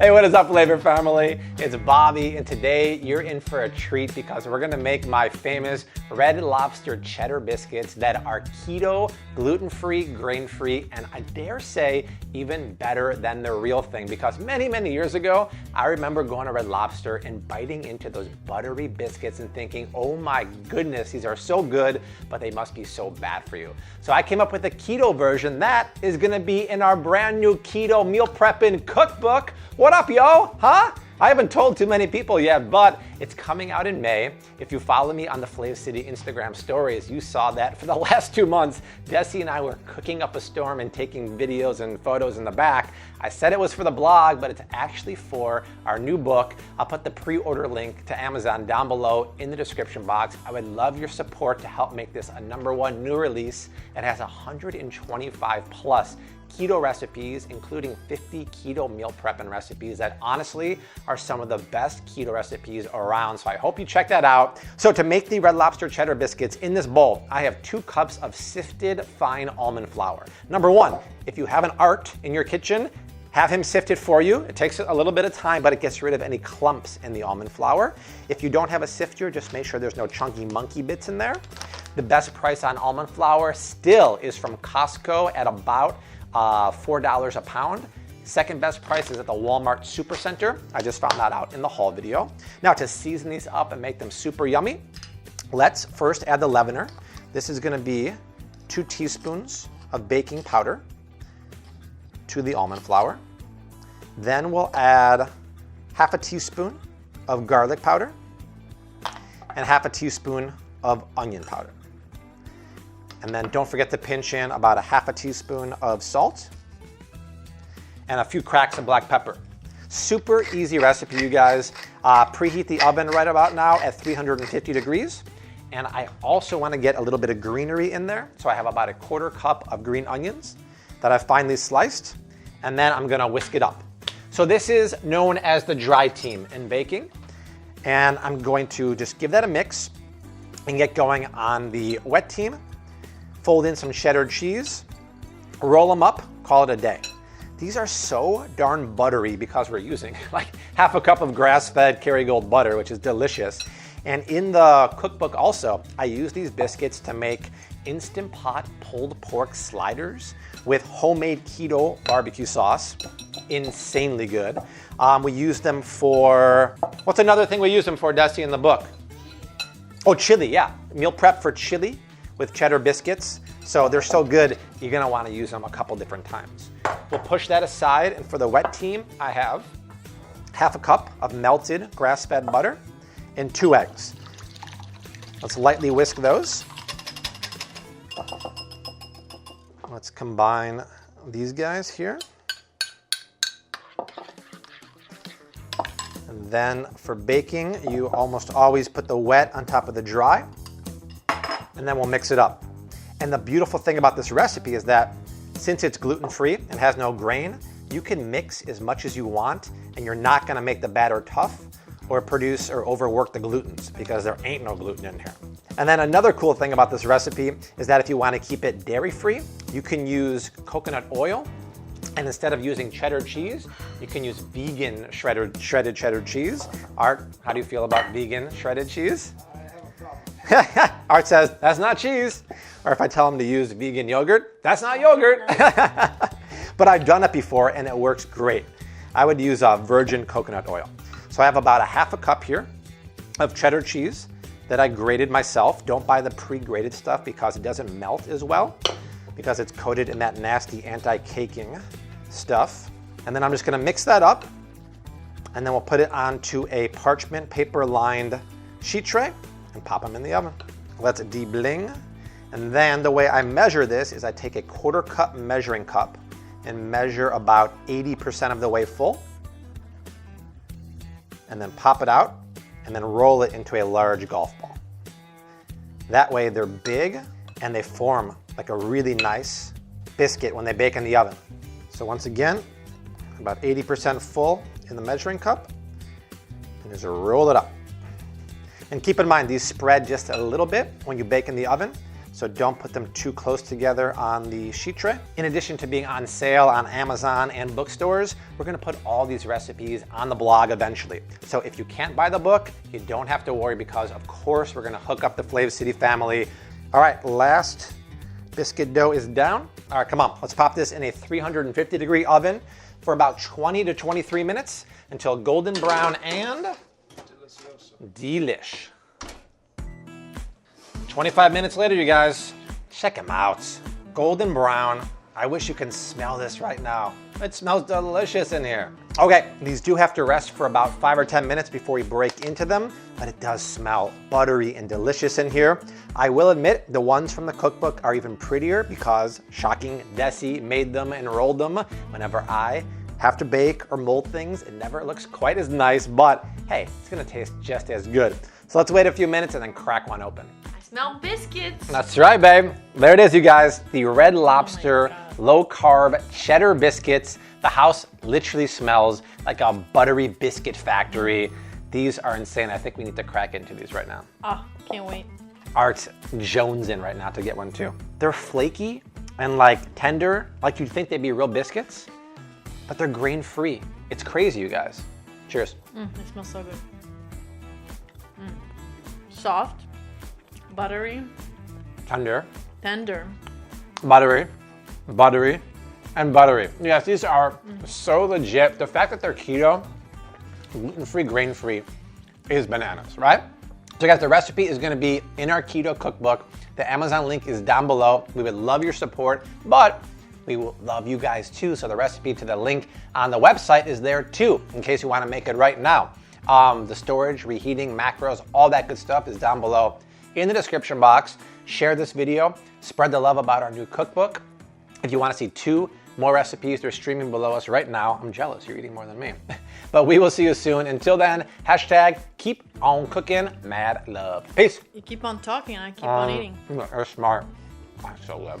Hey, what is up, Flavor Family? It's Bobby, and today you're in for a treat because we're gonna make my famous red lobster cheddar biscuits that are keto, gluten-free, grain-free, and I dare say even better than the real thing, because many, many years ago, I remember going to Red Lobster and biting into those buttery biscuits and thinking, oh my goodness, these are so good, but they must be so bad for you. So I came up with a keto version that is gonna be in our brand new keto meal prepping cookbook. What up, yo? Huh? I haven't told too many people yet, but it's coming out in May. If you follow me on the Flav City Instagram stories, you saw that for the last 2 months, Dessi and I were cooking up a storm and taking videos and photos in the back. I said it was for the blog, but it's actually for our new book. I'll put the pre-order link to Amazon down below in the description box. I would love your support to help make this a #1 new release. It has 125 plus keto recipes, including 50 keto meal prepping recipes that honestly are some of the best keto recipes around. So I hope you check that out. So to make the red lobster cheddar biscuits in this bowl, I have 2 cups of sifted fine almond flour. Number 1, if you have an art in your kitchen, have him sift it for you. It takes a little bit of time, but it gets rid of any clumps in the almond flour. If you don't have a sifter, just make sure there's no chunky monkey bits in there. The best price on almond flour still is from Costco at about $4 a pound. Second best price is at the Walmart Supercenter. I just found that out in the haul video. Now to season these up and make them super yummy, let's first add the leavener. This is gonna be 2 teaspoons of baking powder to the almond flour. Then we'll add half a teaspoon of garlic powder and half a teaspoon of onion powder. And then don't forget to pinch in about a half a teaspoon of salt and a few cracks of black pepper. Super easy recipe, you guys. Preheat the oven right about now at 350 degrees. And I also want to get a little bit of greenery in there. So I have about a 1/4 cup of green onions that I've finely sliced. And then I'm gonna whisk it up. So this is known as the dry team in baking. And I'm going to just give that a mix and get going on the wet team. Fold in some cheddar cheese, roll them up, call it a day. These are so darn buttery because we're using like half a cup of grass-fed Kerrygold butter, which is delicious. And in the cookbook also, I use these biscuits to make Instant Pot pulled pork sliders with homemade keto barbecue sauce. Insanely good. We use them for, what's another thing we use them for, Dessi, in the book? Oh, chili, yeah. Meal prep for chili with cheddar biscuits. So they're so good, you're gonna wanna use them a couple different times. We'll push that aside, and for the wet team, I have half a cup of melted grass-fed butter and 2 eggs. Let's lightly whisk those. Let's combine these guys here. And then for baking, you almost always put the wet on top of the dry. And then we'll mix it up. And the beautiful thing about this recipe is that since it's gluten-free and has no grain, you can mix as much as you want and you're not gonna make the batter tough or produce or overwork the glutens because there ain't no gluten in here. And then another cool thing about this recipe is that if you wanna keep it dairy-free, you can use coconut oil, and instead of using cheddar cheese, you can use vegan shredded cheddar cheese. Art, how do you feel about vegan shredded cheese? Art says, that's not cheese. Or if I tell him to use vegan yogurt, that's not yogurt. But I've done it before and it works great. I would use virgin coconut oil. So I have about a half a cup here of cheddar cheese that I grated myself. Don't buy the pre-grated stuff because it doesn't melt as well because it's coated in that nasty anti-caking stuff. And then I'm just gonna mix that up and then we'll put it onto a parchment paper lined sheet tray and pop them in the oven. Let's de-bling. And then the way I measure this is I take a 1/4 cup measuring cup and measure about 80% of the way full. And then pop it out and then roll it into a large golf ball. That way they're big and they form like a really nice biscuit when they bake in the oven. So once again, about 80% full in the measuring cup and just roll it up. And keep in mind, these spread just a little bit when you bake in the oven. so don't put them too close together on the sheet tray. In addition to being on sale on Amazon and bookstores, we're gonna put all these recipes on the blog eventually. So if you can't buy the book, you don't have to worry because of course we're gonna hook up the Flav City family. All right, last biscuit dough is down. All right, come on, let's pop this in a 350-degree oven for about 20 to 23 minutes until golden brown and delish. 25 minutes later, you guys, check them out. Golden brown. I wish you can smell this right now. It smells delicious in here. Okay, these do have to rest for about 5 or 10 minutes before we break into them, but it does smell buttery and delicious in here. I will admit the ones from the cookbook are even prettier because, shocking, Dessi made them and rolled them. Whenever I have to bake or mold things, it never looks quite as nice, but hey, it's gonna taste just as good. So let's wait a few minutes and then crack one open. I smell biscuits. That's right, babe. There it is, you guys. The Red Lobster low-carb cheddar biscuits. The house literally smells like a buttery biscuit factory. These are insane. I think we need to crack into these right now. Oh, can't wait. Art's jonesing right now to get one too. They're flaky and like tender, like you'd think they'd be real biscuits, but they're grain-free. It's crazy, you guys. Cheers. It smells so good. Soft, buttery, Tender, buttery, and buttery. Yes, these are so legit. The fact that they're keto, gluten-free, grain-free is bananas, right? So guys, the recipe is gonna be in our keto cookbook. The Amazon link is down below. We would love your support, but we will love you guys too. So the recipe to the link on the website is there too, in case you wanna make it right now. The storage, reheating, macros, all that good stuff is down below in the description box. Share this video, spread the love about our new cookbook. If you want to see 2 more recipes, they're streaming below us right now. I'm jealous, you're eating more than me. But we will see you soon. Until then, hashtag keep on cooking, mad love. Peace. You keep on talking, I keep on eating. You're smart. I'm so good.